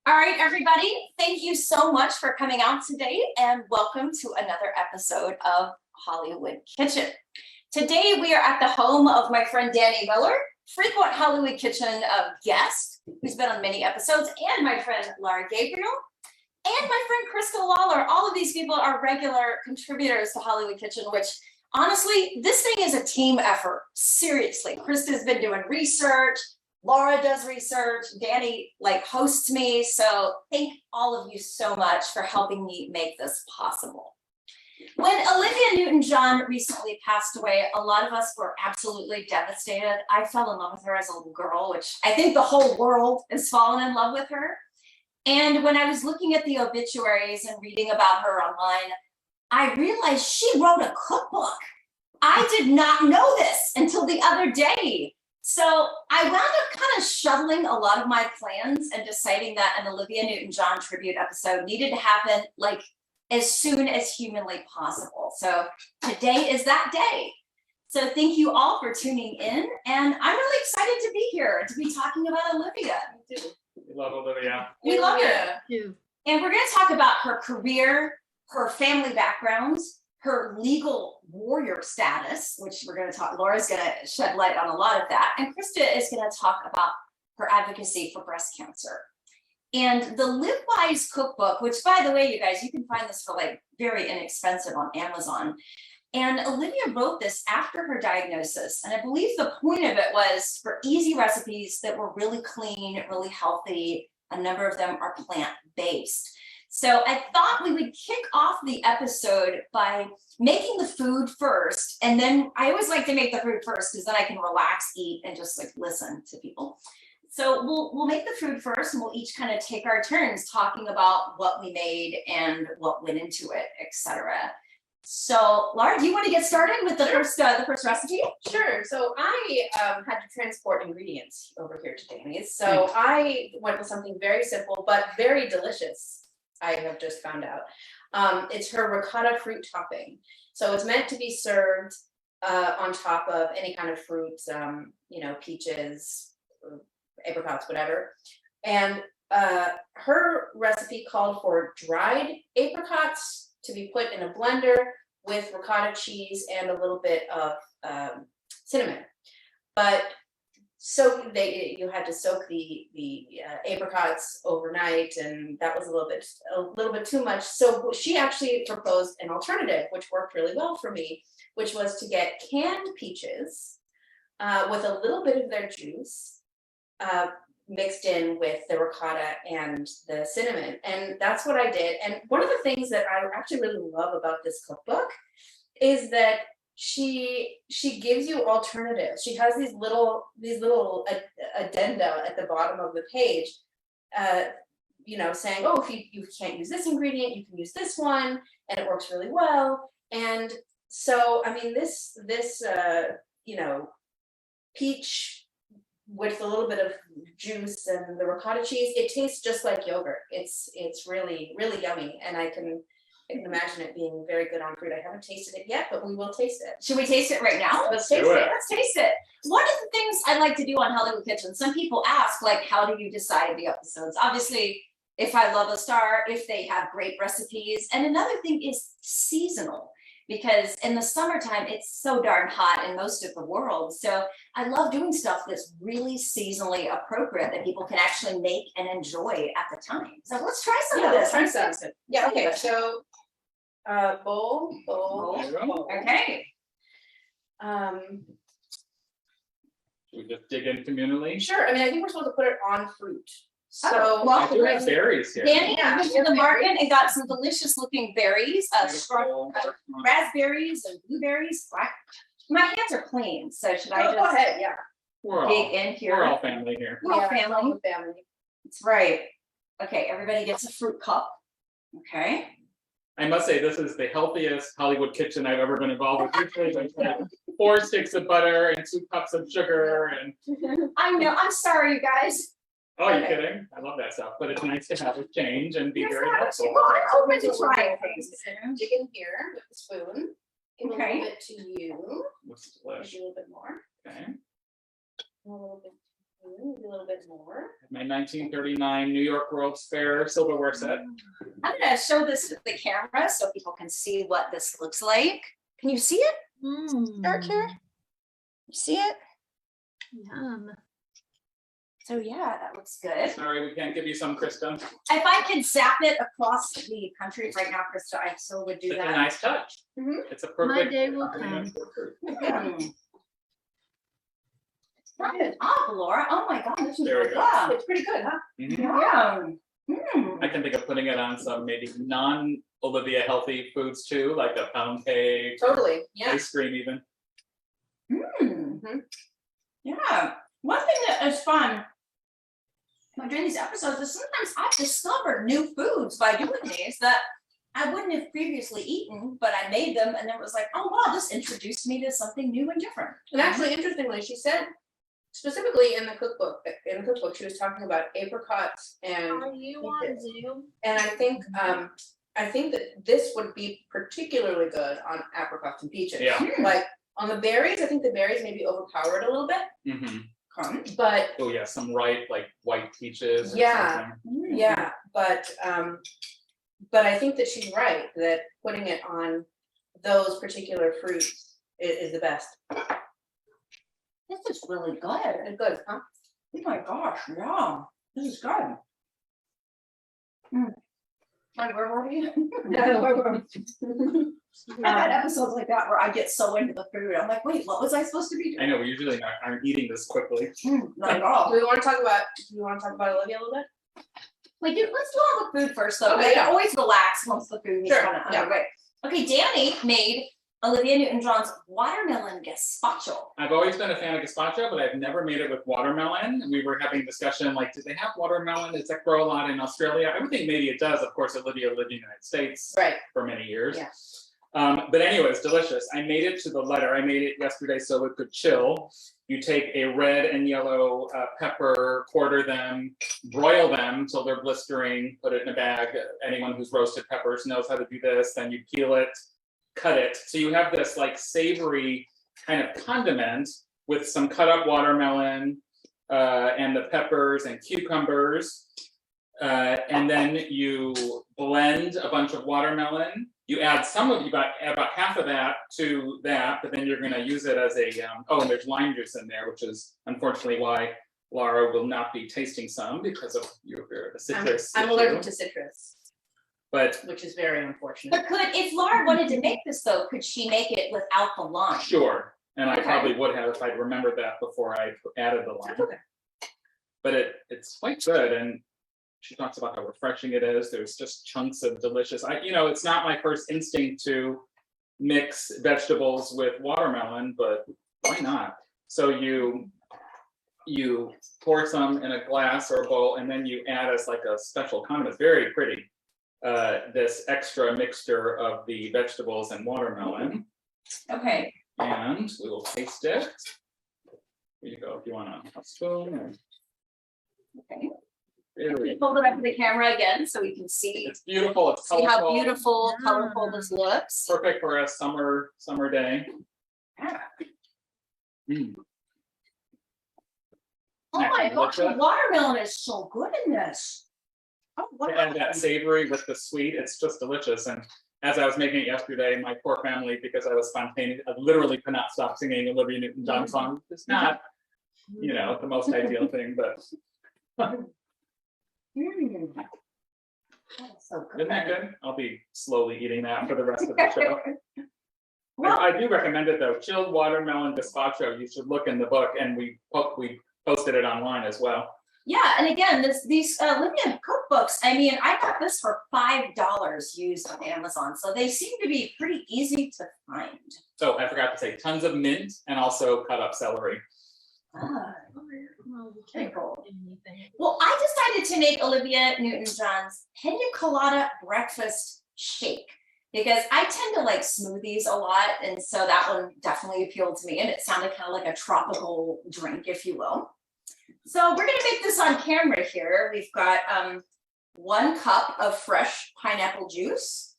All right, everybody, thank you so much for coming out today and welcome to another episode of Hollywood Kitchen. Today we are at the home of my friend Danny Miller, frequent Hollywood Kitchen guest, who's been on many episodes, and my friend Laura Gabriel, and my friend Crystal Lawler. All of these people are regular contributors to Hollywood Kitchen, which honestly, this thing is a team effort, seriously. Krista's been doing research, Laura does research, Danny hosts me. So thank all of you so much for helping me make this possible. When Olivia Newton-John recently passed away, a lot of us were absolutely devastated. I fell in love with her as a little girl, which I think the whole world has fallen in love with her. And when I was looking at the obituaries and reading about her online, I realized she wrote a cookbook. I did not know this until the other day. So I wound up kind of shuttling a lot of my plans and deciding that an Olivia Newton-John tribute episode needed to happen as soon as humanly possible. So today is that day. So thank you all for tuning in. And I'm really excited to be here to be talking about Olivia. We love Olivia. We love her. And we're going to talk about her career, her family backgrounds, her legal warrior status, which we're going to talk, Laura's going to shed light on a lot of that. And Krista is going to talk about her advocacy for breast cancer. And the Live Wise cookbook, which by the way, you guys, you can find this for very inexpensive on Amazon. And Olivia wrote this after her diagnosis. And I believe the point of it was for easy recipes that were really clean, really healthy. A number of them are plant-based. So I thought we would kick off the episode by making the food first. And then I always like to make the food first because then I can relax, eat, and just listen to people. So we'll make the food first and we'll each kind of take our turns talking about what we made and what went into it, etc. So Laura, do you want to get started with the first recipe? Sure. So I had to transport ingredients over here to Danny's. So I went with something very simple, but very delicious. I have just found out. It's her ricotta fruit topping. So it's meant to be served on top of any kind of fruit, peaches, apricots, whatever. And her recipe called for dried apricots to be put in a blender with ricotta cheese and a little bit of cinnamon. But you had to soak the apricots overnight, and that was a little bit too much. So she actually proposed an alternative, which worked really well for me, which was to get canned peaches with a little bit of their juice mixed in with the ricotta and the cinnamon. And that's what I did. And one of the things that I actually really love about this cookbook is that she gives you alternatives. She has these little addenda at the bottom of the page, saying, oh, if you can't use this ingredient, you can use this one, and it works really well. And so, I mean, this peach with a little bit of juice and the ricotta cheese, it tastes just like yogurt. It's really, really yummy, and I can imagine it being very good on fruit. I haven't tasted it yet, but we will taste it. Should we taste it right now? Let's taste it. Let's taste it. One of the things I like to do on Hollywood Kitchen, some people ask, how do you decide the episodes? Obviously, if I love a star, if they have great recipes. And another thing is seasonal, because in the summertime, it's so darn hot in most of the world. So I love doing stuff that's really seasonally appropriate that people can actually make and enjoy at the time. So let's try some of this. Let's try some. Yeah, okay, so bowl. Okay. We just dig in communally. Sure. I mean, I think we're supposed to put it on fruit. So I do have berries here. Danny went to the market and got some delicious looking berries, raspberries and blueberries. My hands are clean, so should I just go ahead? Yeah. dig in here? We're all family here. We're all family. Family. That's right. Okay, everybody gets a fruit cup. Okay. I must say, this is the healthiest Hollywood Kitchen I've ever been involved with. Usually, I have 4 sticks of butter and 2 cups of sugar. And I know. I'm sorry, you guys. oh, you're kidding? I love that stuff. But it's nice to have a change and be very helpful. I'm open to trying things. Dig in here with the spoon. Give a Okay. little bit to you. Looks delicious. Maybe a little bit more. Okay. A little bit Maybe a little bit more. My 1939 New York World's Fair silverware set. I'm gonna show this to the camera so people can see what this looks like. Can you see it? Dark here? You see it? Yum. So yeah, that looks good. Sorry, we can't give you some, Krista. If I could zap it across the country right now, Krista, I still would do It's a that. nice touch. Mhm. It's a perfect. day will combination come. of fruit. Try it up, Laura. Oh my God, this is There we really go. good. It's pretty good, huh? Mhm. Yeah. I can think of putting it on some maybe non-Olivia healthy foods too, like a pound cake, Totally, yeah. ice cream even. Mhm. Yeah. One thing that is fun during these episodes is sometimes I've discovered new foods by doing these that I wouldn't have previously eaten, but I made them and it was like, oh wow, this introduced me to something new and different. And actually, interestingly, she said specifically in the cookbook, she was talking about apricots and Are you on Zoom? I think that this would be particularly good on apricots and peaches. Yeah. Like on the berries, I think the berries maybe overpower it a little bit, Mm-hmm. but Oh yeah, some ripe like white peaches. Or Yeah. something. yeah, but I think that she's right, that putting it on those particular fruits is the best. This is really good. It's good, huh? Oh my gosh, yeah. This is good. Like, where were we? I've had episodes like that where I get so into the food. I'm like, wait, what was I supposed to be I doing? know we usually aren't eating this quickly. Not at all. Do we want to talk about Olivia a little bit? Wait, dude, let's do all the food first, though. Okay, We yeah. always relax once the food is Sure, kind of yeah. underway. Okay, Danny made Olivia Newton-John's watermelon gazpacho. I've always been a fan of gazpacho, but I've never made it with watermelon. And we were having discussion like, do they have watermelon? Does that grow a lot in Australia? I would think maybe it does. Of course, Olivia lived in the United States Right. for many years. Yeah. But anyways, delicious. I made it to the letter. I made it yesterday so it could chill. You take a red and yellow pepper, quarter them, broil them till they're blistering, put it in a bag. Anyone who's roasted peppers knows how to do this. Then you peel it, cut it. So you have this like savory kind of condiment with some cut up watermelon and the peppers and cucumbers. And then you blend a bunch of watermelon. You add about half of that to that, but then you're going to use it as a, and there's lime juice in there, which is unfortunately why Laura will not be tasting some because of the citrus. I'm issue. allergic to citrus, But which is very unfortunate. But if Laura wanted to make this though, could she make it without the lime? sure, and I Okay. probably would have if I'd remembered that before I added the lime. Okay. But it's quite good, and she talks about how refreshing it is. There's just chunks of delicious. It's not my first instinct to mix vegetables with watermelon, but why not? So you pour some in a glass or a bowl, and then you add as like a special condiment. It's very pretty. This extra mixture of the vegetables and watermelon, Okay. and we will taste it. Here you go. If you want a spoon. Okay. Really, Hold it up to the camera again so we can see it's beautiful. It's how colorful. beautiful, Yeah. colorful this looks. Perfect for a summer day. Yeah. Mm. Oh my Excellent. gosh, the watermelon is so good in this. Oh, what? And that savory with the sweet, it's just delicious. And as I was making it yesterday, my poor family, because I was spontaneous, I literally could not stop singing Olivia Newton-John song. It's not, the most ideal thing, but Mm. That's so good. isn't that good? I'll be slowly eating that for the rest of the show. Well- I do recommend it though. Chilled watermelon gazpacho. You should look in the book, and we posted it online as well. Yeah, and again, these Olivia cookbooks, I mean, I got this for $5 used on Amazon, so they seem to be pretty easy to find. So I forgot to say, tons of mint and also cut up celery. Ah, Well, we very can't cool. do anything. Well, I decided to make Olivia Newton-John's pina colada breakfast shake because I tend to like smoothies a lot, and so that one definitely appealed to me, and it sounded kind of like a tropical drink, if you will. So we're gonna make this on camera here. We've got 1 cup of fresh pineapple juice,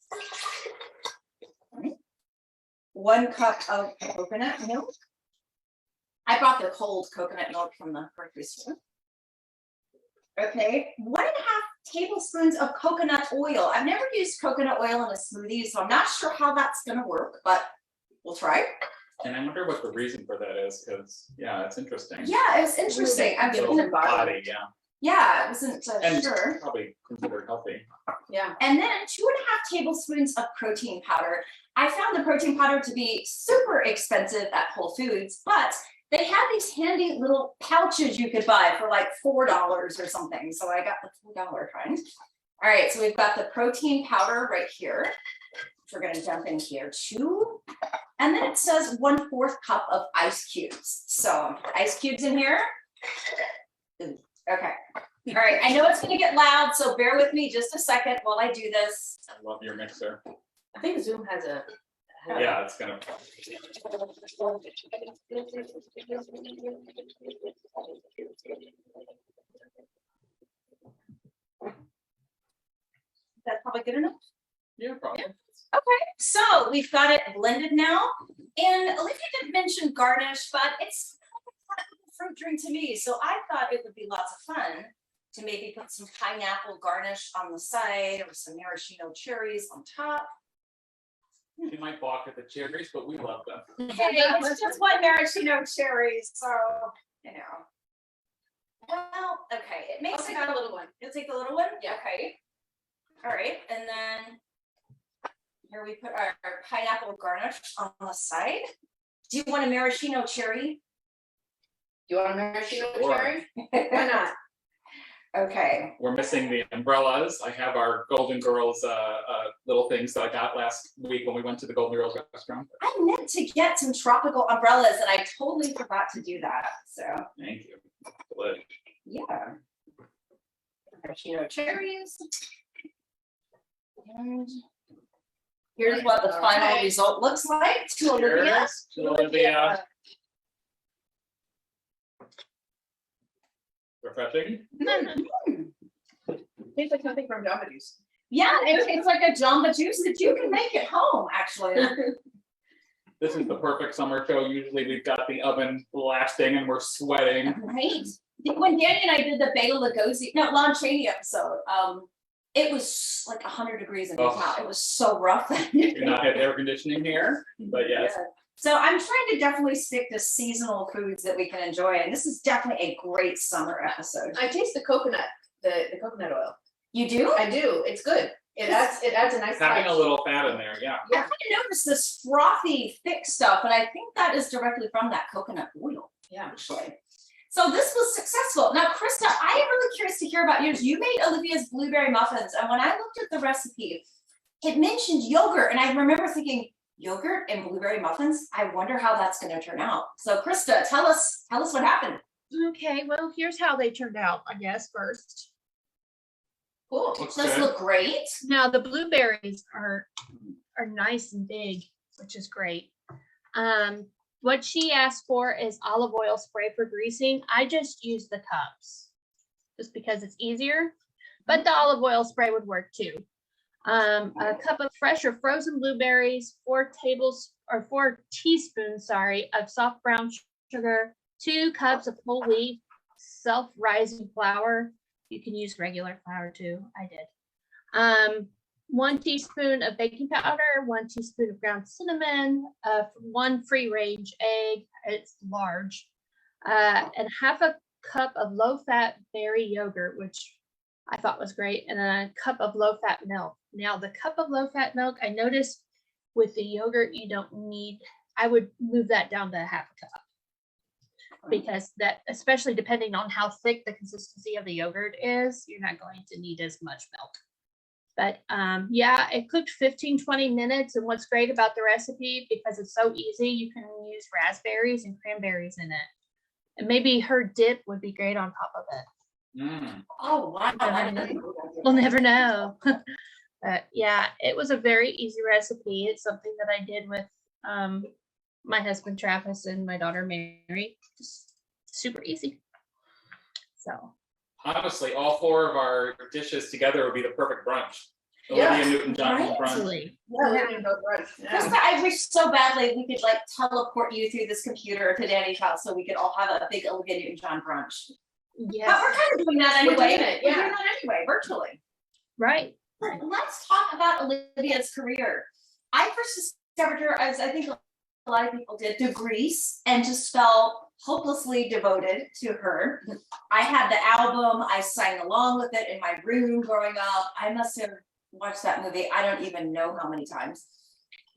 1 cup of coconut milk. I brought the cold coconut milk from the grocery store. Okay, 1.5 tablespoons of coconut oil. I've never used coconut oil in a smoothie, so I'm not sure how that's gonna work, but we'll try. And I wonder what the reason for that is, because, yeah, it's interesting. Yeah, it was interesting. I'm Little gonna, Body, yeah, yeah, I wasn't and sure. probably considered healthy. Yeah. And then 2.5 tablespoons of protein powder. I found the protein powder to be super expensive at Whole Foods, but they had these handy little pouches you could buy for like $4 or something. So I got the $4 kind. All right, so we've got the protein powder right here. We're gonna jump in here too. And then it says 1/4 cup of ice cubes. So ice cubes in here. Okay. All right, I know it's gonna get loud, so bear with me just a second while I do this. I love your mixer. I think Zoom has a. Yeah, it's gonna. That's probably good enough. Yeah, probably. Okay, so we've got it blended now. And Olivia did mention garnish, but it's kind of a fruit drink to me. So I thought it would be lots of fun to maybe put some pineapple garnish on the side or some maraschino cherries on top. You might balk at the cherries, but we love them. Hey, it's just one maraschino cherries, so, you know. Well, okay, it makes I'll it take the little one. You'll take the little one? Yeah. Okay. All right, and then here we put our pineapple garnish on the side. Do you want a maraschino cherry? You want a maraschino Sure. cherry? Why not? Okay, We're missing the umbrellas. I have our Golden Girls little things that I got last week when we went to the Golden Girls restaurant. I meant to get some tropical umbrellas and I totally forgot to do that, so, Thank you. Delish. yeah. Maraschino cherries. And here's what the final Okay. result looks like to Olivia. Cheers to Olivia. Refreshing. Tastes like something from Jamba Juice. Yeah, it tastes like a Jamba Juice that you can make at home, actually. This is the perfect summer show. Usually we've got the oven blasting and we're sweating. Right. When Danny and I did the Bela Lugosi, no, Lon Chaney episode, it was like 100 degrees in the Oh. house. It was so rough. We do not have air conditioning here, but yes. Yeah. So I'm trying to definitely stick to seasonal foods that we can enjoy, and this is definitely a great summer episode. I taste the coconut, the coconut oil. You do? I do. It's good. It adds a nice Having touch. a little fat in there, yeah. I kind of noticed this frothy, thick stuff, and I think that is directly from that coconut oil, Yeah. actually. So this was successful. Now, Krista, I am really curious to hear about yours. You made Olivia's blueberry muffins, and when I looked at the recipe, it mentioned yogurt, and I remember thinking, yogurt and blueberry muffins? I wonder how that's going to turn out. So, Krista, tell us what happened. Okay, well, here's how they turned out, I guess, first. Cool. Looks Those good. look great. Now the blueberries are nice and big, which is great. What she asked for is olive oil spray for greasing. I just use the cups just because it's easier, but the olive oil spray would work too. A cup of fresh or frozen blueberries, 4 teaspoons, of soft brown sugar, 2 cups of whole wheat, self-rising flour. You can use regular flour too. I did. 1 teaspoon of baking powder, 1 teaspoon of ground cinnamon, 1 free-range egg, it's large, and half a cup of low-fat berry yogurt, which I thought was great, and then a cup of low-fat milk. Now, the cup of low-fat milk, I noticed with the yogurt, you don't need, I would move that down to half a cup. Because that, especially depending on how thick the consistency of the yogurt is, you're not going to need as much milk. But yeah, it cooked 15-20 minutes. And what's great about the recipe, because it's so easy, you can use raspberries and cranberries in it. And maybe her dip would be great on top of it. Mm. Oh, wow. We'll never know. But yeah, it was a very easy recipe. It's something that I did with my husband Travis and my daughter Mary. Just super easy. So Honestly, all 4 of our dishes together would be the perfect brunch. Yeah. Olivia Newton-John Right? Brunch. Absolutely. Yeah, we didn't go brunch. Yeah. Krista, I wish so badly we could like teleport you through this computer to Danny's house so we could all have a big Olivia Newton-John brunch. But Yes. we're kind of doing that We're anyway. doing it, We're yeah. doing that anyway, virtually. Right. But let's talk about Olivia's career. I first discovered her, as I think a lot of people did, through Grease, and just felt hopelessly devoted to her. I had the album, I sang along with it in my room growing up. I must have watched that movie, I don't even know how many times.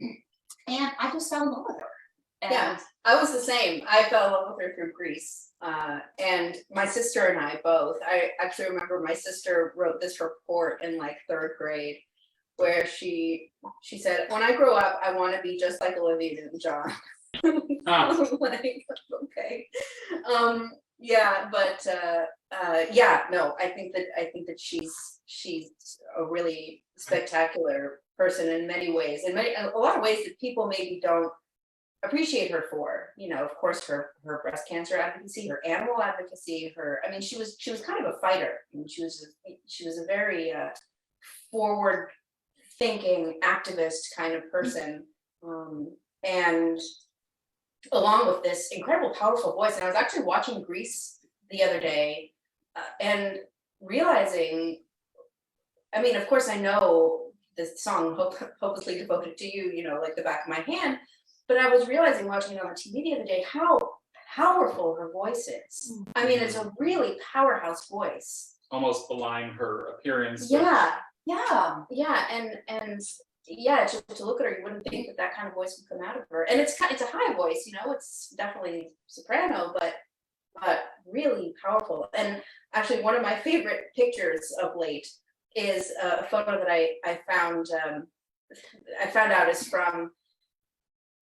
And I just fell in love with her. And Yeah, I was the same. I fell in love with her through Grease. And my sister and I both. I actually remember my sister wrote this report in like 3rd grade where she said, when I grow up, I want to be just like Olivia Newton-John. Ah. I'm like, okay. Yeah, but yeah, no, I think that she's a really spectacular person in many ways, in a lot of ways that people maybe don't appreciate her for. You know, of course, her breast cancer advocacy, her animal advocacy, I mean, she was kind of a fighter. I mean, she was a very forward thinking activist kind of person, and along with this incredible powerful voice. And I was actually watching Grease the other day and realizing, I mean, of course I know the song Hopelessly Devoted to You, you know, like the back of my hand, but I was realizing watching it on TV the other day how powerful her voice is. I mean, it's a really powerhouse voice. Almost belying her appearance. Yeah, yeah. and yeah, to look at her, you wouldn't think that kind of voice would come out of her. And it's a high voice, you know, it's definitely soprano, but really powerful. And actually, one of my favorite pictures of late is a photo that I found out is from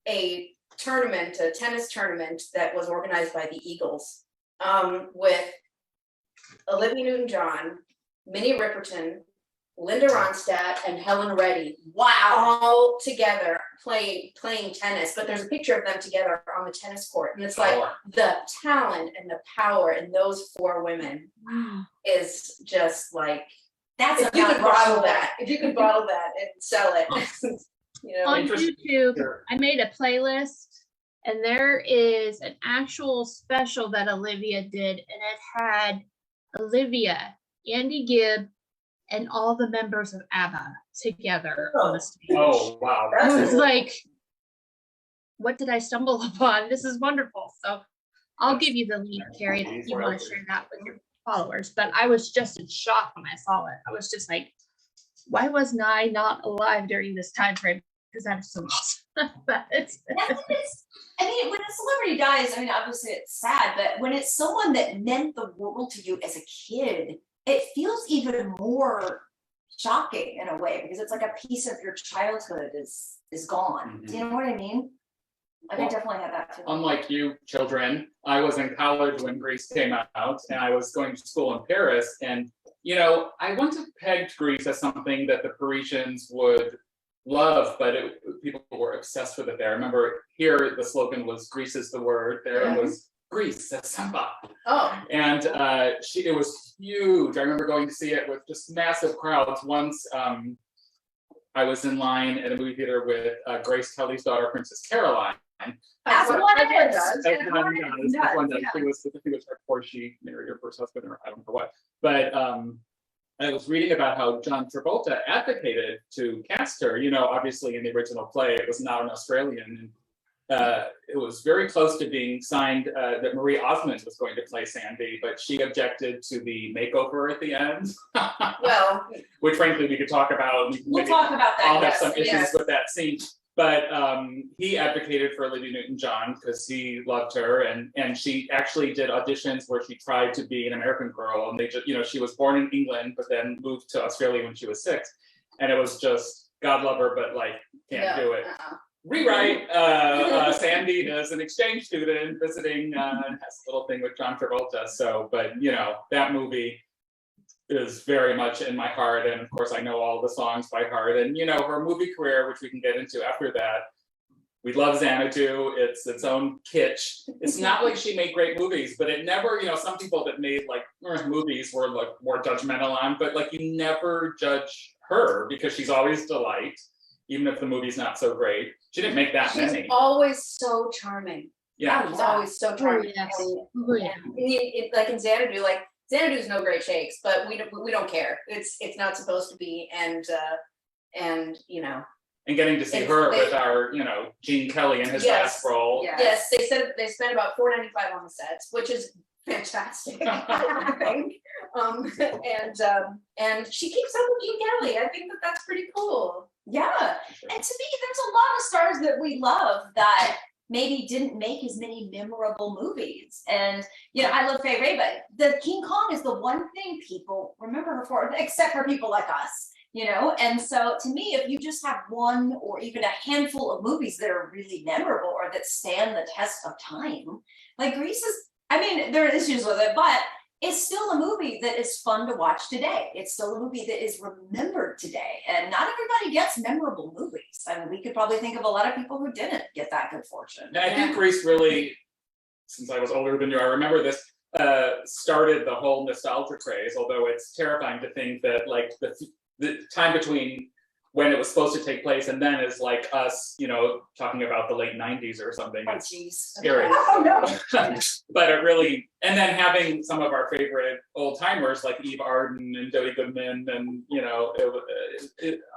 a tennis tournament that was organized by the Eagles, with Olivia Newton-John, Minnie Riperton, Linda Ronstadt, and Helen Reddy. Wow, all together playing tennis. But there's a picture of them together on the tennis court, and it's like the talent and the power in those 4 women is just like, That's if you could bottle that and sell it, you know. On YouTube, I made a playlist, and there is an actual special that Olivia did, and it had Olivia, Andy Gibb, and all the members of ABBA together on the stage. Oh, wow. I was like, what did I stumble upon? This is wonderful. So I'll give you the link, Carrie, if you want to share that with your followers. But I was just in shock when I saw it. I was just like, why wasn't I not alive during this time frame? Because that is so awesome. But I mean, when a celebrity dies, I mean, obviously it's sad, but when it's someone that meant the world to you as a kid, it feels even more shocking in a way, because it's like a piece of your childhood is gone. Do you know what I mean? Like, I definitely had that too. Unlike you children, I was in college when Grease came out, and I was going to school in Paris. And, you know, I once pegged Grease as something that the Parisians would love, but people were obsessed with it there. I remember here the slogan was "Grease is the word." There it was "Grease, that's samba." Oh. And it was huge. I remember going to see it with just massive crowds. Once I was in line at a movie theater with Grace Kelly's daughter, Princess Caroline. That's what it is. Everyone does. I think it was right before she married her first husband, or I don't know what. But I was reading about how John Travolta advocated to cast her. You know, obviously in the original play, it was not an Australian. It was very close to being signed that Marie Osmond was going to play Sandy, but she objected to the makeover at the end. Well, which frankly we could talk about. We'll talk about that. I'll have Yes. some issues with that scene. But he advocated for Olivia Newton-John because he loved her, and she actually did auditions where she tried to be an American girl, and they just, you know, she was born in England but then moved to Australia when she was 6, and it was just, God love her, but like can't do it. Rewrite. Sandy is an exchange student visiting, and has a little thing with John Travolta. So, but you know, that movie is very much in my heart, and of course I know all the songs by heart. And you know, her movie career, which we can get into after that, We love Xanadu. It's its own kitsch. It's not like she made great movies, but it never, some people that made like movies were like more judgmental on, but like you never judge her because she's always delight, even if the movie's not so great. She didn't make that She's many. always so charming. Yeah. She's always so charming. yes. And, Oh, yeah. like in Xanadu, like Xanadu's no great shakes, but we don't care. It's not supposed to be, and And getting to see It's- her they- with our, Gene Kelly in his Yes. last role. yes, they said they spent about $4.95 on the sets, which is fantastic. I think. And she keeps up with Gene Kelly. I think that's pretty cool. Yeah, and to me, there's a lot of stars that we love that maybe didn't make as many memorable movies. And I love Fay Ray, but the King Kong is the one thing people remember her for, except for people like us. And so to me, if you just have one or even a handful of movies that are really memorable or that stand the test of time, like Grease there are issues with it, but it's still a movie that is fun to watch today. It's still a movie that is remembered today. And not everybody gets memorable movies. I mean, we could probably think of a lot of people who didn't get that good fortune. And I think Grease really, since I was older than you, I remember this, started the whole nostalgia craze, although it's terrifying to think that like the time between when it was supposed to take place and then is like us, talking about the late 90s or something. Oh, It's geez. scary. Oh, no. But it really, and then having some of our favorite old timers like Eve Arden and Jodie Goodman, and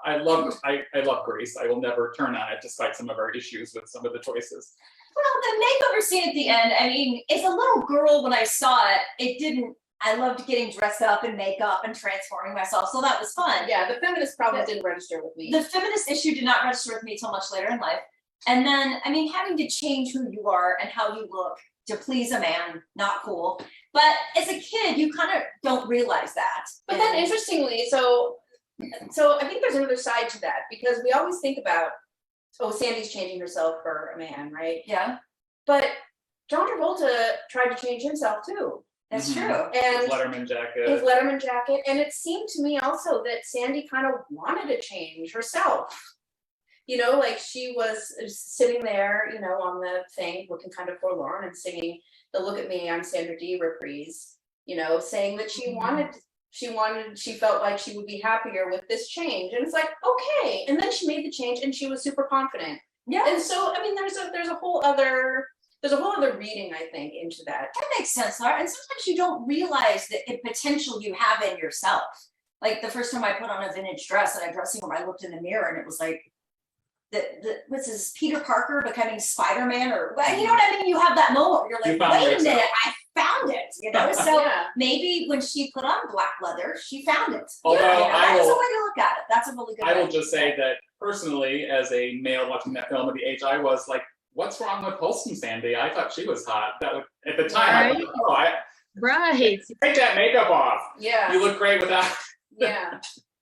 I love Grease. I will never turn on it, despite some of our issues with some of the choices. Well, the makeover scene at the end, as a little girl, when I saw it, I loved getting dressed up in makeup and transforming myself, so that was fun. Yeah, the feminist problem didn't register with me. The feminist issue did not register with me till much later in life. And then, having to change who you are and how you look to please a man, not cool. But as a kid, you kind of don't realize that. But then interestingly, so I think there's another side to that, because we always think about, Sandy's changing herself for a man, right? Yeah, But John Travolta tried to change himself too. that's Mhm. true. And Letterman jacket. his Letterman jacket, and it seemed to me also that Sandy kind of wanted to change herself. Like she was sitting there, on the thing, looking kind of forlorn and singing the "Look at Me, I'm Sandra Dee" reprise, saying that she felt like she would be happier with this change. And it's like, okay. And then she made the change and she was super confident. Yeah, And so, there's a whole other reading, I think, into that. that makes sense, Laura. And sometimes you don't realize the potential you have in yourself. Like the first time I put on a vintage dress in a dressing room, I looked in the mirror and it was like, what's this, Peter Parker becoming Spider-Man, or you know what I mean? You have that moment where you're like, You found wait a yourself. minute, I found it. So Yeah. maybe when she put on black leather, she found it. Although That is a will- way to look at it. That's a really good I way. will just say that personally, as a male watching that film at the age I was, like, what's wrong with wholesome Sandy? I thought she was hot. That would, at the time, Right. Right. take that makeup off. Yeah. You look great without. Yeah.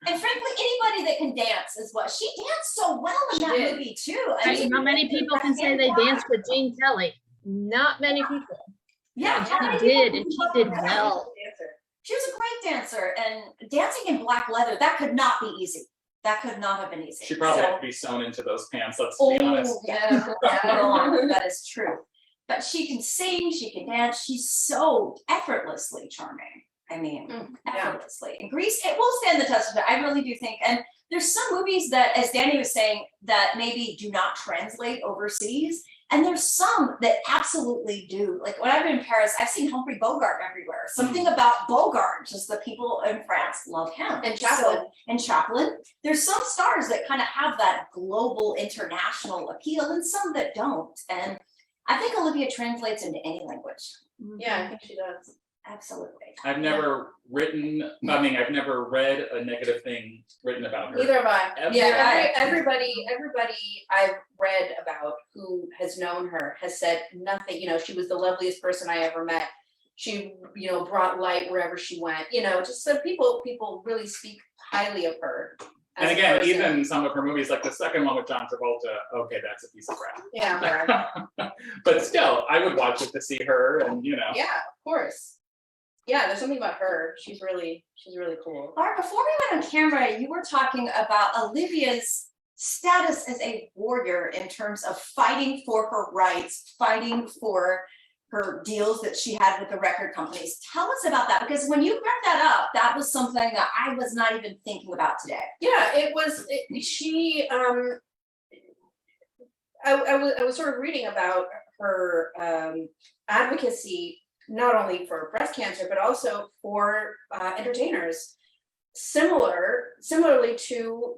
And frankly, anybody that can dance is what she danced so well in She that did. movie too. Not many people can say they danced with Gene Kelly. Not many people. Yeah, She how many did, people and she love did her? well. She was a great dancer, and dancing in black leather, that could not be easy. That could not have been easy. She probably So- had to be sewn into those pants, let's Oh, be honest. yeah, that is true. But she can sing, she can dance, she's so effortlessly charming. Effortlessly. And Grease, it will stand the test of it. I really do think. And there's some movies that, as Danny was saying, that maybe do not translate overseas. And there's some that absolutely do. Like when I've been in Paris, I've seen Humphrey Bogart everywhere. Something about Bogart, just the people in France love him. And Chaplin. And Chaplin. There's some stars that kind of have that global international appeal and some that don't. And I think Olivia translates into any language. Yeah, I think she does. Absolutely. I've never read a negative thing written about her. Neither have I. Ever. Yeah, everybody I've read about who has known her has said nothing. She was the loveliest person I ever met. She, brought light wherever she went. Just so people really speak highly of her. as And a again, person. even some of her movies, like the second one with John Travolta, okay, that's a piece of crap. Yeah, But still, I would watch it to see her, and yeah, of course. Yeah, there's something about her. She's really cool. Laura, before we went on camera, you were talking about Olivia's status as a warrior in terms of fighting for her rights, fighting for her deals that she had with the record companies. Tell us about that, because when you brought that up, that was something that I was not even thinking about today. Yeah, I was sort of reading about her advocacy, not only for breast cancer, but also for entertainers. Similarly to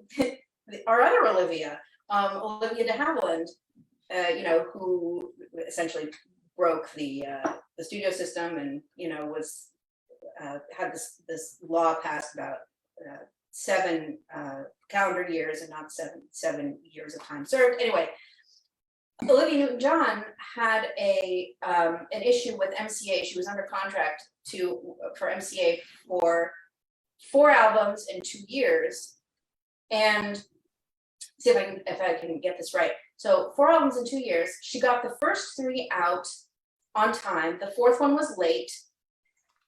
our other Olivia, Olivia de Havilland, who essentially broke the studio system and was had this law passed about 7 calendar years and not seven years of time served. Anyway, Olivia Newton-John had an issue with MCA. She was under contract for MCA for 4 albums in 2 years, and see if I can get this right. So 4 albums in 2 years. She got the first 3 out on time. The 4th one was late,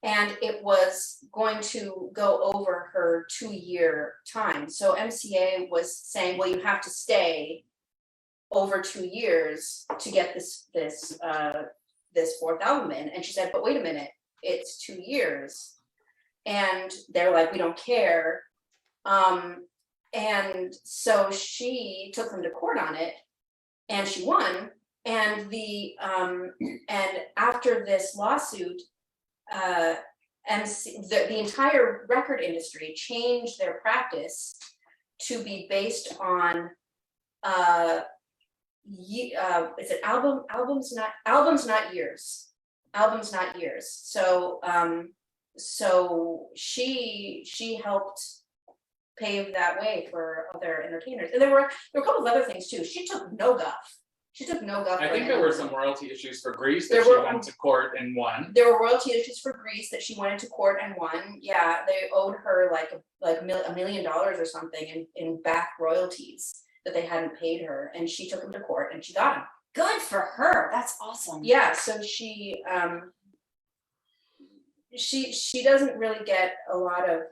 and it was going to go over her 2-year time. So MCA was saying, well, you have to stay over 2 years to get this 4th album in. And she said, but wait a minute, it's 2 years. And they're like, we don't care. And so she took them to court on it, and she won. And and after this lawsuit, the entire record industry changed their practice to be based on is it albums not years. So she helped pave that way for other entertainers. And there were a couple of other things too. She took no guff. I think there were some royalty issues for Greece that There she were- went to court and won. There were royalty issues for Greece that she went into court and won. Yeah, they owed her like $1 million or something in back royalties that they hadn't paid her, and she took them to court and she got them. Good for her. That's awesome. Yeah, so she doesn't really get a lot of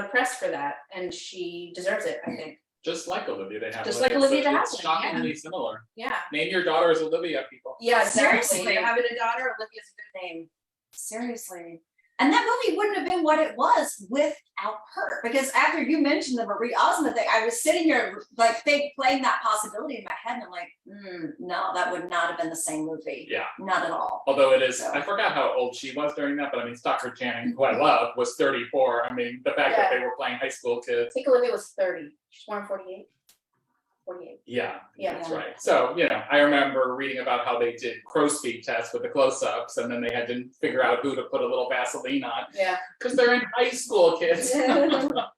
press for that, and she deserves it, I think. Just like Olivia de Havilland. Just like Olivia de It's Havilland, shockingly similar. Yeah. Name your daughters Olivia, people. Yeah, exactly. Seriously. You're having a daughter, Olivia's a good name. Seriously. And that movie wouldn't have been what it was without her. Because after you mentioned the Marie Osmond thing, I was sitting here like playing that possibility in my head, and I'm like, no, that would not have been the same movie. Yeah. Not at all. Although it is, So- I forgot how old she was during that, but I mean, Stockard Channing, who I love, was 34. I mean, the fact that they were playing high school I kids. think Olivia was 30. She's born in 48. 48. Yeah, Yeah. that's right. So, I remember reading about how they did crow's feet tests with the close-ups, and then they had to figure out who to put a little Vaseline on, Yeah. because they're in high school, kids. But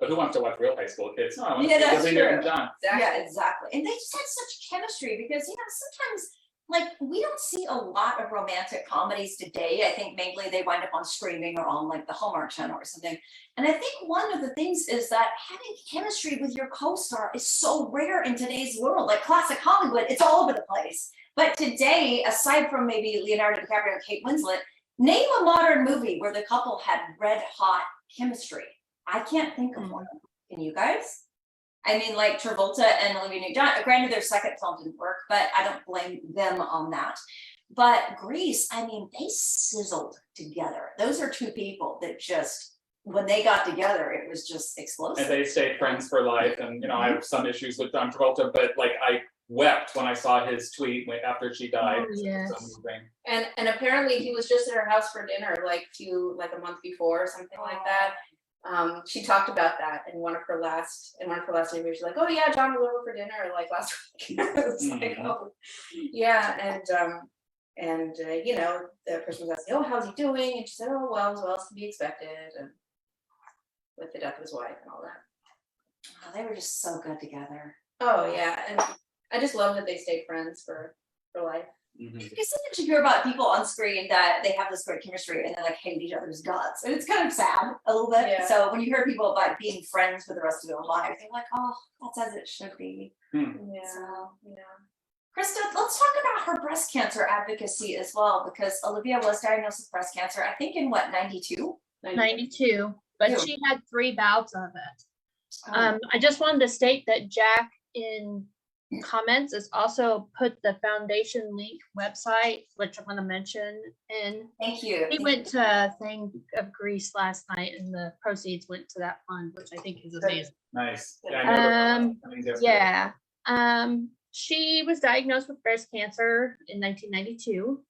who wants to watch real high school kids? No, I want to Yeah, see that's Olivia true. Newton-John. Yeah, exactly. And they just had such chemistry because, sometimes like we don't see a lot of romantic comedies today. I think mainly they wind up on streaming or on like the Hallmark Channel or something. And I think one of the things is that having chemistry with your co-star is so rare in today's world. Like classic Hollywood, it's all over the place. But today, aside from maybe Leonardo DiCaprio and Kate Winslet, name a modern movie where the couple had red hot chemistry. I can't think of one. Can you guys? I mean, like Travolta and Olivia Newton-John, granted their second film didn't work, but I don't blame them on that. But Grease, I mean, they sizzled together. Those are two people that just, when they got together, it was just explosive. And they stayed friends for life. And, I have some issues with John Travolta, but like I wept when I saw his tweet after she died. Oh, yes. So moving. And apparently he was just at her house for dinner like a month before or something like that. She talked about that in one of her last interviews. She's like, oh yeah, John was over for dinner like last week. It's like, oh yeah, and the person was asking, oh, how's he doing? And she said, oh well, as well as to be expected, and with the death of his wife and all that. Oh, they were just so good together. Oh yeah, and I just love that they stayed friends for life. Because sometimes you hear about people on screen that they have this great chemistry and they like hate each other's guts. And it's kind of sad a little bit. Yeah. So when you hear people about being friends for the rest of their life, they're like, oh, that's as it should be. Yeah, So, yeah. Krista, let's talk about her breast cancer advocacy as well, because Olivia was diagnosed with breast cancer, I think in what, 92? 92, but Yeah. she had 3 bouts of it. I just wanted to state that Jack in comments has also put the foundation link website, which I'm going to mention. And Thank you. he went to Thing of Greece last night, and the proceeds went to that fund, which I think is amazing. Nice. Yeah, I know Yeah. She was diagnosed with breast cancer in 1992.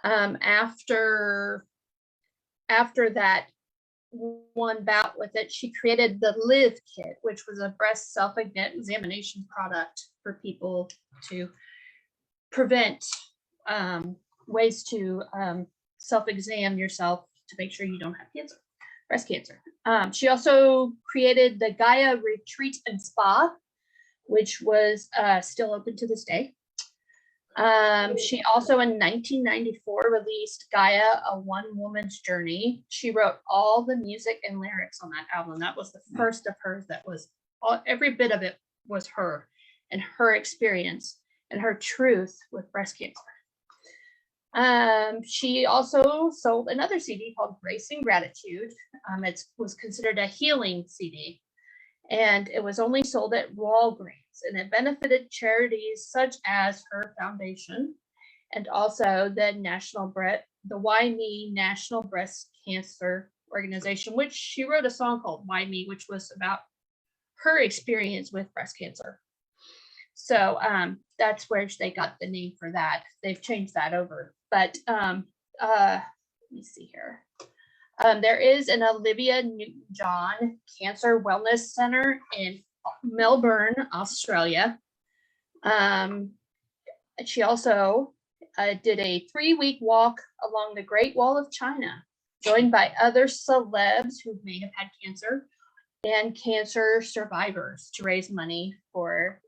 After that one bout with it, she created the Live Kit, which was a breast self-examination product for people to prevent ways to self-exam yourself to make sure you don't have cancer, breast cancer. She also created the Gaia Retreat and Spa, which was still open to this day. She also in 1994 released Gaia, a one-woman's journey. She wrote all the music and lyrics on that album. That was the first of hers that was every bit of it was her and her experience and her truth with breast cancer. She also sold another CD called Grace and Gratitude. It was considered a healing CD, and it was only sold at Walgreens, and it benefited charities such as her foundation and also the Why Me National Breast Cancer Organization, which she wrote a song called Why Me, which was about her experience with breast cancer. So that's where they got the name for that. They've changed that over. But let me see here. There is an Olivia Newton-John Cancer Wellness Center in Melbourne, Australia. She also did a 3-week walk along the Great Wall of China, joined by other celebs who may have had cancer and cancer survivors to raise money for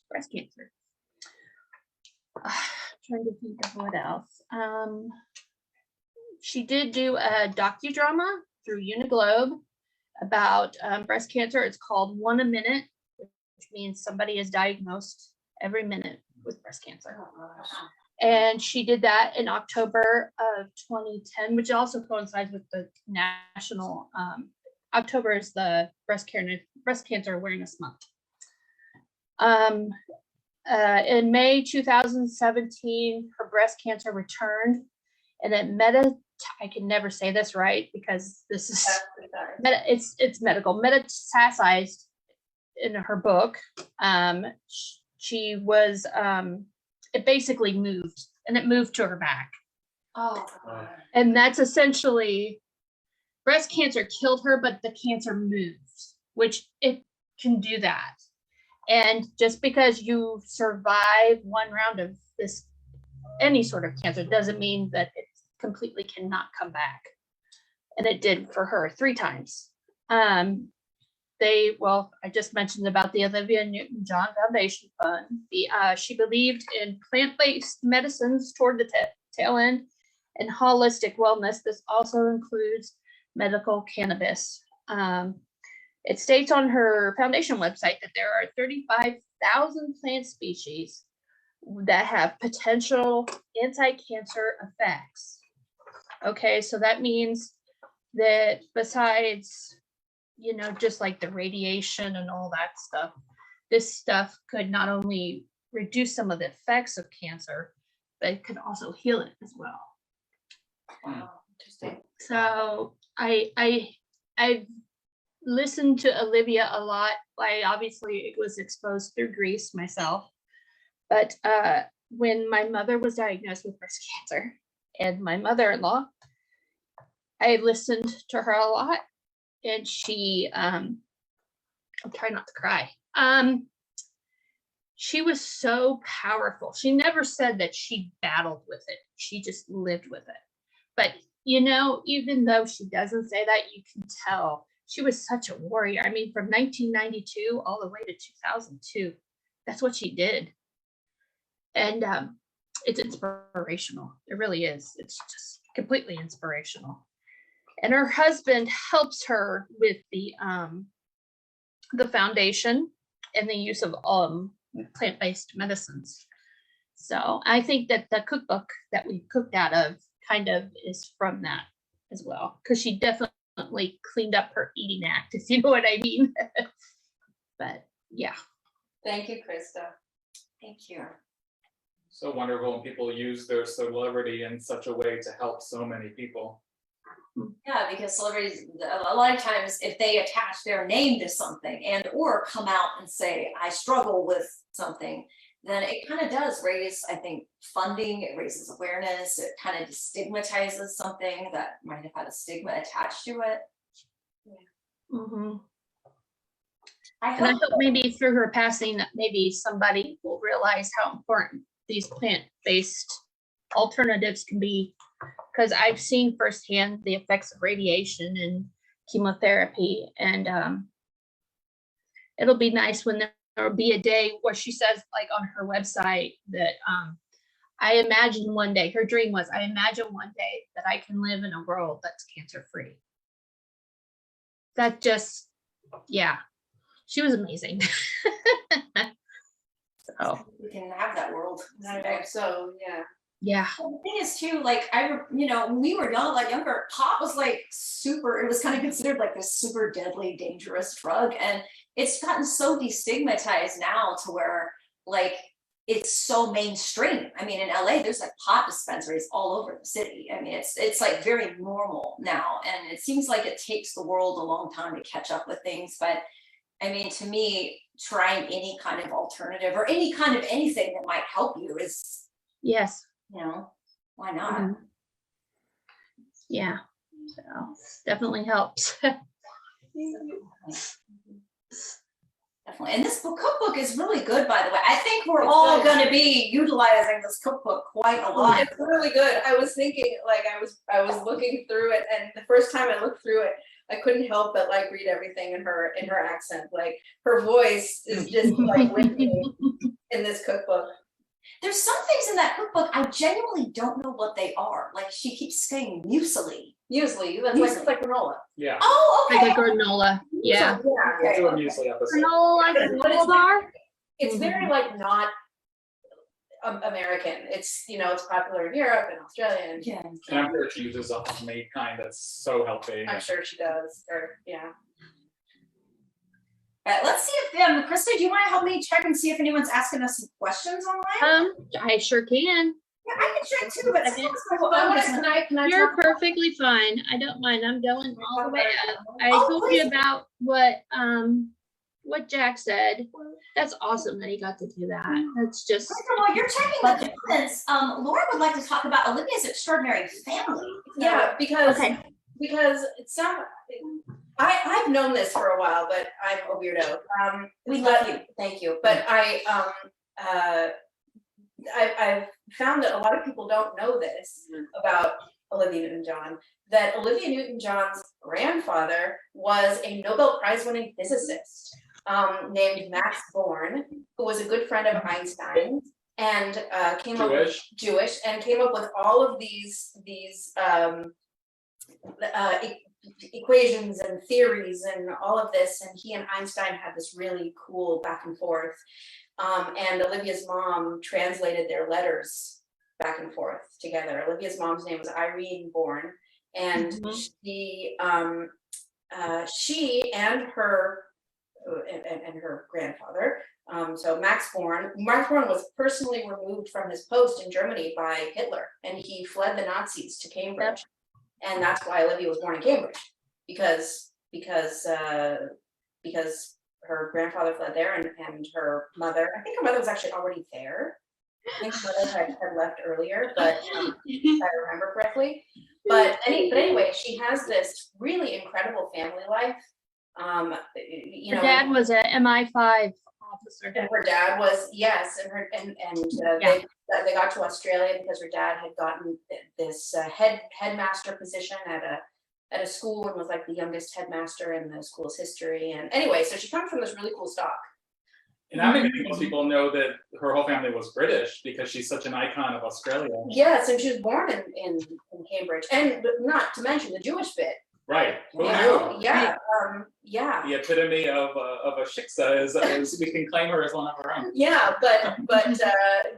breast cancer. Trying to think of what else. She did do a docudrama through Uniglobe about breast cancer. It's called One a Minute, which means somebody is diagnosed every minute with breast cancer. And she did that in October of 2010, which also coincides with the national, October is the breast cancer awareness month. In May 2017, her breast cancer returned, and I can never say this right because this is it's medical, metastasized in her book. She was it basically moved, and it moved to her back. Oh. And that's essentially, breast cancer killed her, but the cancer moved, which it can do that. And just because you survive one round of any sort of cancer, doesn't mean that it completely cannot come back. And it did for her 3 times. I just mentioned about the Olivia Newton-John Foundation Fund. She believed in plant-based medicines toward the tail end and holistic wellness. This also includes medical cannabis. It states on her foundation website that there are 35,000 plant species that have potential anti-cancer effects. Okay, so that means that besides, just like the radiation and all that stuff, this stuff could not only reduce some of the effects of cancer, but it could also heal it as well. Wow, interesting. So I've listened to Olivia a lot. I obviously was exposed through Greece myself, but when my mother was diagnosed with breast cancer and my mother-in-law, I listened to her a lot, and she I'm trying not to cry. She was so powerful. She never said that she battled with it. She just lived with it. But even though she doesn't say that, you can tell she was such a warrior. I mean, from 1992 all the way to 2002, that's what she did. And it's inspirational. It really is. It's just completely inspirational. And her husband helps her with the foundation and the use of plant-based medicines. So I think that the cookbook that we cooked out of kind of is from that as well, because she definitely definitely cleaned up her eating act, if you know what I mean. But yeah. Thank you, Krista. Thank you. So wonderful when people use their celebrity in such a way to help so many people. Yeah, because celebrities, a lot of times, if they attach their name to something and or come out and say, I struggle with something, then it kind of does raise, I think, funding, it raises awareness, it kind of destigmatizes something that might have had a stigma attached to it. Mm-hmm. I And I hope hope maybe through her passing, that maybe somebody will realize how important these plant-based alternatives can be. Because I've seen firsthand the effects of radiation and chemotherapy. And it'll be nice when there will be a day where she says, like on her website, that I imagine one day, her dream was, I imagine one day that I can live in a world that's cancer-free. That just, yeah. She was amazing. So we can have that world. I hope so, yeah. yeah. The thing is too, like when we were young, like younger, pot was like super, it was kind of considered like this super deadly, dangerous drug. And it's gotten so destigmatized now to where like it's so mainstream. I mean, in LA, there's like pot dispensaries all over the city. I mean, it's like very normal now. And it seems like it takes the world a long time to catch up with things. But I mean, to me, trying any kind of alternative or any kind of anything that might help you is, Yes. Why not? Mhm. Yeah. So definitely helps. Definitely. And this cookbook is really good, by the way. I think we're It's all good. going to be utilizing this cookbook quite a lot. It's really good. I was thinking, like, I was looking through it, and the first time I looked through it, I couldn't help but like read everything in her accent. Like her voice is just like with me in this cookbook. There's some things in that cookbook I genuinely don't know what they are. Like she keeps saying muesli. Muesli, that's Muesli. like granola. Yeah. Oh, okay. Like a granola. Yeah. So, yeah. We'll do a muesli episode. Granola, But it's granola bar. It's very like not American. It's it's popular in Europe and Australia, and Yeah. And I'm sure she uses a homemade kind that's so healthy. I'm sure she does. Or yeah. All right, let's see if Krista, do you want to help me check and see if anyone's asking us some questions online? I sure can. Yeah, I can check too, but sometimes my Well, phone doesn't- can I You're talk? perfectly fine. I don't mind. I'm going all the way up. I Oh, told please. you about what Jack said. That's awesome that he got to do that. That's just Krista, while you're checking the comments, Laura would like to talk about Olivia's extraordinary family. Yeah, because okay. I've known this for a while, but I'm a weirdo. We love you. Thank you. But I've found that a lot of people don't know this about Olivia Newton-John, that Olivia Newton-John's grandfather was a Nobel Prize winning physicist named Max Born, who was a good friend of Einstein and came up with Jewish and came up with all of these equations and theories and all of this, and he and Einstein had this really cool back and forth. And Olivia's mom translated their letters back and forth together. Olivia's mom's name was Irene Bourne, and she and her grandfather. So Max Born was personally removed from his post in Germany by Hitler, and he fled the Nazis to Cambridge. And that's why Olivia was born in Cambridge, because her grandfather fled there, and her mother, I think her mother was actually already there. I think her mother had left earlier, but if I remember correctly. But anyway, she has this really incredible family life. Her dad was a MI5 officer. And her dad was, yes, they got to Australia because her dad had gotten this headmaster position at a school and was like the youngest headmaster in the school's history. And anyway, so she comes from this really cool stock. And I think most people know that her whole family was British because she's such an icon of Australia. Yes, and she was born in Cambridge, and not to mention the Jewish bit. Right. Yeah. The epitome of a shiksa is we can claim her as one of our own. Yeah, but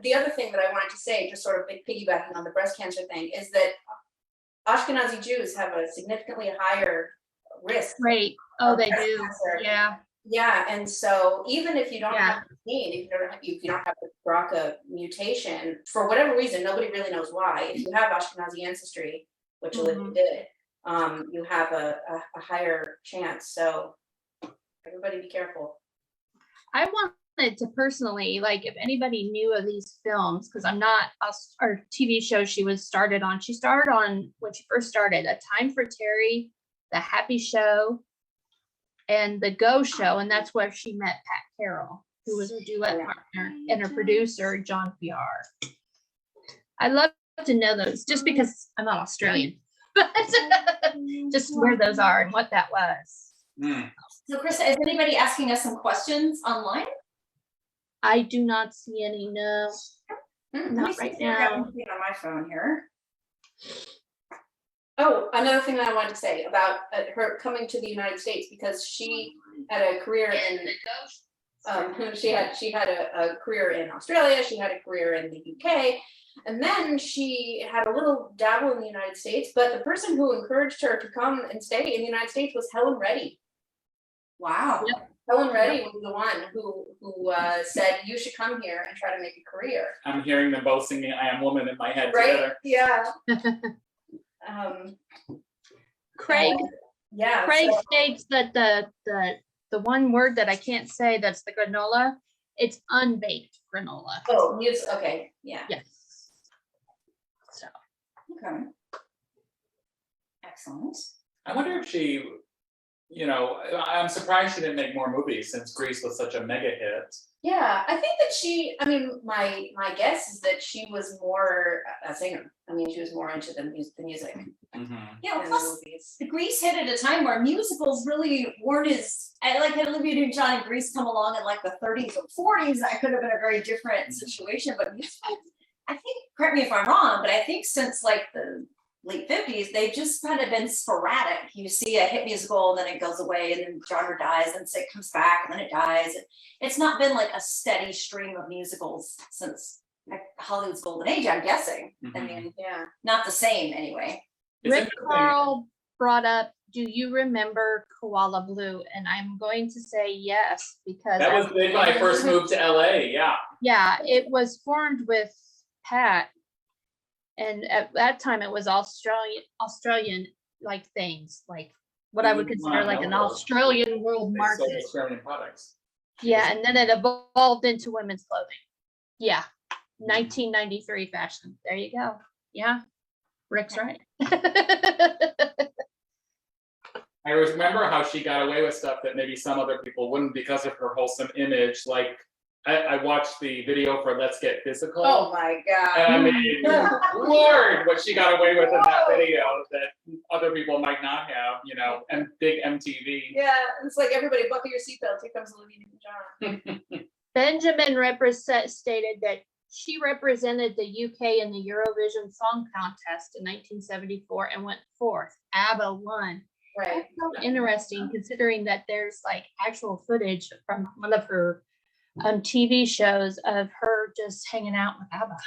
the other thing that I wanted to say, just sort of piggybacking on the breast cancer thing, is that Ashkenazi Jews have a significantly higher risk. Great. Oh, they breast do. cancer. Yeah. Yeah, and so even if you don't Yeah. have the gene, if you don't have the BRCA mutation, for whatever reason, nobody really knows why. If you have Ashkenazi ancestry, which Olivia did, you have a higher chance. So everybody be careful. I wanted to personally, like, if anybody knew of these films, because I'm not, or TV shows she started on when she first started, A Time for Terry, The Happy Show, and The Go Show, and that's where she met Pat Carroll, who was her duet partner, and her producer, John PR. I'd love to know those, just because I'm not Australian, but just where those are and what that was. So Krista, is anybody asking us some questions online? I do not see any, no. Not right now. On my phone here. Oh, another thing that I wanted to say about her coming to the United States, because she had a career in she had a career in Australia, she had a career in the UK, and then she had a little dabble in the United States, but the person who encouraged her to come and stay in the United States was Helen Reddy. Wow. Yep. Helen Reddy was the one who said you should come here and try to make a career. I'm hearing them both singing "I Am Woman" in my head Right? together. Yeah. Craig. Yeah. Craig states that the one word that I can't say, that's the granola, it's unbaked granola. Oh, okay. Yeah. Yes. So. Okay. Excellent. I wonder if she, I'm surprised she didn't make more movies since Grease was such a mega hit. Yeah, I think that my guess is that she was more a singer. I mean, she was more into the music. Yeah, than plus the movies. the Grease hit at a time where musicals really weren't as, had Olivia Newton-John and Grease come along in like the 30s or 40s, that could have been a very different situation. But musicals, I think, correct me if I'm wrong, but I think since like the late 50s, they've just kind of been sporadic. You see a hit musical and then it goes away and then genre dies and it comes back and then it dies. It's not been like a steady stream of musicals since Hollywood's golden age, I'm guessing. I mean, Yeah. not the same anyway. Rick Carl brought up, do you remember Koala Blue? And I'm going to say yes, because that was big when I first moved to LA. Yeah. Yeah, it was formed with Pat. And at that time it was Australian like things, like what I would consider like an Australian world market. Australian products. Yeah, and then it evolved into women's clothing. Yeah, 1993 fashion. There you go. Yeah, Rick's right. I remember how she got away with stuff that maybe some other people wouldn't because of her wholesome image. Like I watched the video for "Let's Get Physical." Oh my God! And I mean, Lord, what she got away with in that video that other people might not have, and big MTV. Yeah, it's like everybody buckle your seatbelts. Here comes Olivia Newton-John. Benjamin stated that she represented the UK in the Eurovision Song Contest in 1974 and went fourth. ABBA won. Right. That's so interesting, considering that there's like actual footage from one of her TV shows of her just hanging out with ABBA.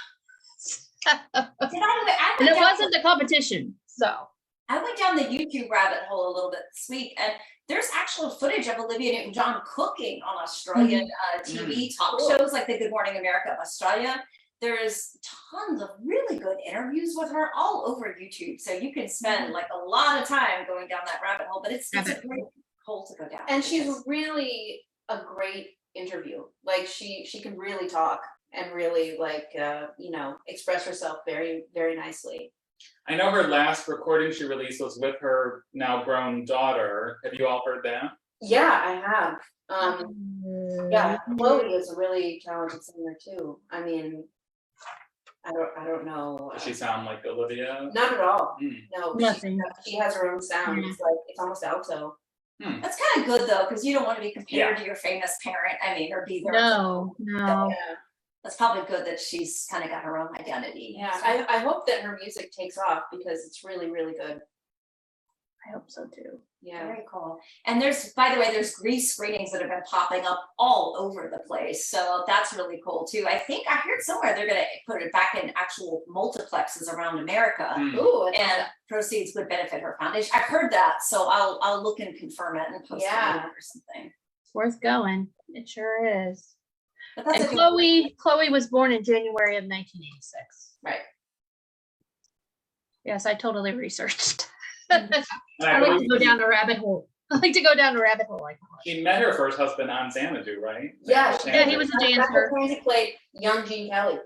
And it wasn't a competition, so. I went down the YouTube rabbit hole a little bit this week, and there's actual footage of Olivia Newton-John cooking on Australian TV talk shows like the Good Morning America of Australia. There's tons of really good interviews with her all over YouTube, so you can spend like a lot of time going down that rabbit hole, but it's a great hole to go down. And she's really a great interview. Like she can really talk and really express herself very, very nicely. I know her last recording she released was with her now grown daughter. Have you all heard that? Yeah, I have. Yeah, Chloe is a really talented singer too. I mean, I don't know. Does she sound like Olivia? Not at all. No, Nothing. She has her own sound. It's almost alto. That's kind of good though, because you don't want to be compared to your famous parent. I mean, or be there. No. Yeah. That's probably good that she's kind of got her own identity. Yeah, I hope that her music takes off because it's really, really good. I hope so too. Yeah. Very cool. And there's, by the way, there's Grease screenings that have been popping up all over the place. So that's really cool too. I think I heard somewhere they're going to put it back in actual multiplexes around America. Ooh, And proceeds would benefit her foundation. I've heard that, so I'll look and confirm it and post Yeah. it or something. It's worth going. It sure is. But that's And a good Chloe was born in January of 1986. right. Yes, I totally researched. And I I like to believe go down the rabbit hole. I like to go down the rabbit hole. she met her first husband on Xanadu, right? Yeah, Yeah, he was a That's dancer. the he played young Gene Kelly.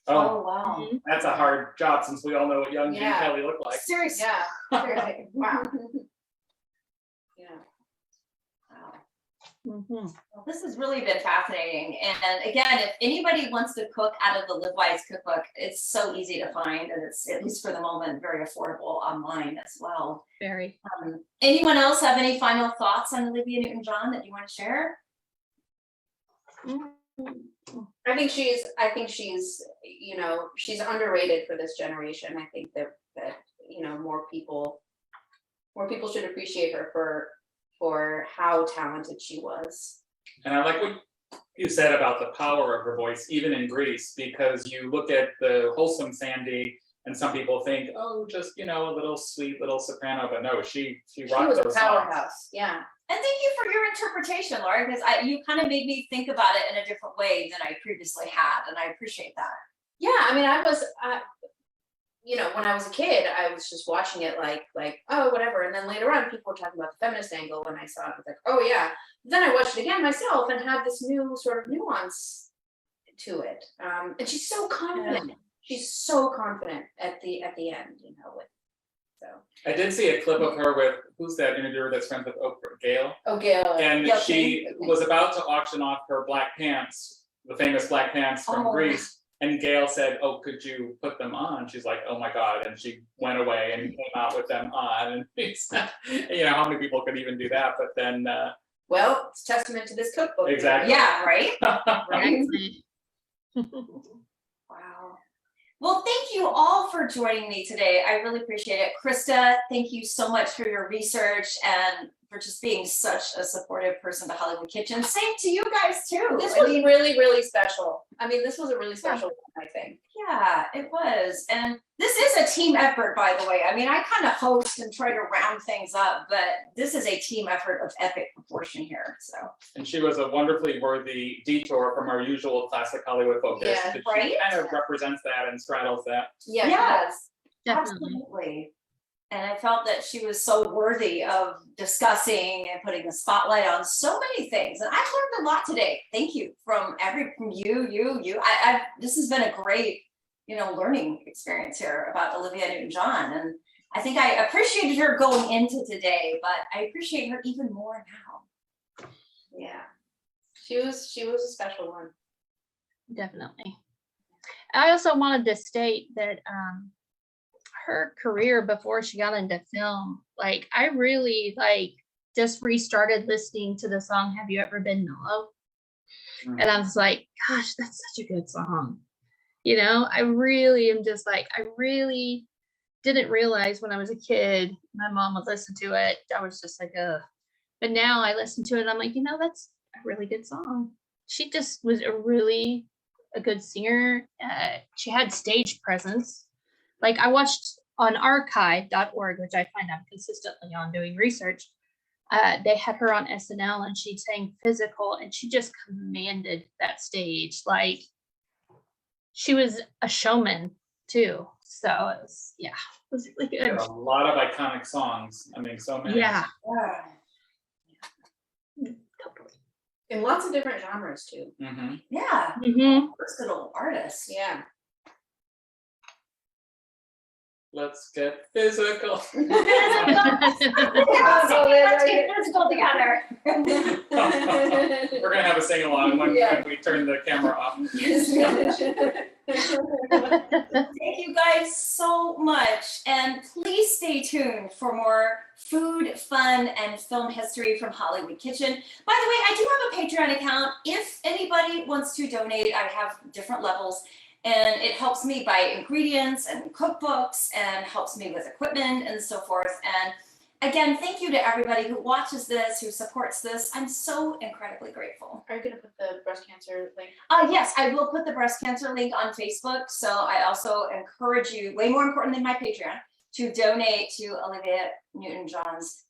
Oh, wow. Mhm. that's a hard job since we all know what young Gene Yeah. Kelly looked like. Seriously. Yeah. Seriously. Wow. Yeah. Wow. Mhm. Well, this has really been fascinating. And again, if anybody wants to cook out of the Live Wise cookbook, it's so easy to find, and it's, at least for the moment, very affordable online as well. Very. Anyone else have any final thoughts on Olivia Newton-John that you want to share? Mhm. I think she's, you know, she's underrated for this generation. I think that you know, more people should appreciate her for how talented she was. And I like what you said about the power of her voice, even in Greece, because you look at the wholesome Sandy, and some people think, oh, just, you know, a little sweet little soprano, but no, she She rocked was a those songs. powerhouse. Yeah. And thank you for your interpretation, Laura, because you kind of made me think about it in a different way than I previously had, and I appreciate that. Yeah, I mean, you know, when I was a kid, I was just watching it like, oh, whatever. And then later on, people were talking about the feminist angle. When I saw it, I was like, oh yeah. Then I watched it again myself and had this new sort of nuance to it. And she's so confident. She's so confident at the end, you know. So. I did see a clip of her with, who's that interviewer that's friends with Oprah, Gail? Oh, Gail. And Gail she King. was about to auction off her black pants, the famous black pants from Oh. Greece. And Gail said, oh, could you put them on? She's like, oh my God. And she went away and came out with them on. And it's, you know, how many people could even do that? But then, Well, it's testament to this cookbook. Exactly. Yeah, right? Right? Exactly. Wow. Well, thank you all for joining me today. I really appreciate it. Krista, thank you so much for your research and for just being such a supportive person to Hollywood Kitchen. Same to you guys too. This I was mean, really, really special. I mean, this was a really special one, I think. yeah, it was. And this is a team effort, by the way. I mean, I kind of host and try to round things up, but this is a team effort of epic proportion here. So, and she was a wonderfully worthy detour from our usual classic Hollywood focus. Yeah, She right? kind of represents that and straddles that. Yeah. yes, Definitely. absolutely. And I felt that she was so worthy of discussing and putting the spotlight on so many things. And I've learned a lot today. Thank you from you. This has been a great, learning experience here about Olivia Newton-John. And I think I appreciated her going into today, but I appreciate her even more now. Yeah. She was a special one. Definitely. I also wanted to state that her career before she got into film, I really just restarted listening to the song Have You Ever Been Mellow? Mm. And I was like, gosh, that's such a good song. I really am just I really didn't realize when I was a kid, my mom would listen to it. I was just like, ugh. But now I listen to it and I'm like, that's a really good song. She just was a good singer. She had stage presence. I watched on archive.org, which I find I'm consistently on doing research. They had her on SNL and she sang Physical and she just commanded that stage. She was a showman too. So it was really good. There are a lot of iconic songs. I mean, so many. Yeah. Totally. In lots of different genres too. Mm-hmm. Yeah. Mm-hmm. Versatile artist. Yeah. Let's get physical. Let's get physical together. We're gonna have a sing along when we turn the camera off. Thank you guys so much. And please stay tuned for more food, fun, and film history from Hollywood Kitchen. By the way, I do have a Patreon account. If anybody wants to donate, I have different levels. And it helps me buy ingredients and cookbooks and helps me with equipment and so forth. And Again, thank you to everybody who watches this, who supports this. I'm so incredibly grateful. Are you gonna put the breast cancer link? Yes, I will put the breast cancer link on Facebook. So I also encourage you, way more important than my Patreon, to donate to Olivia Newton-John's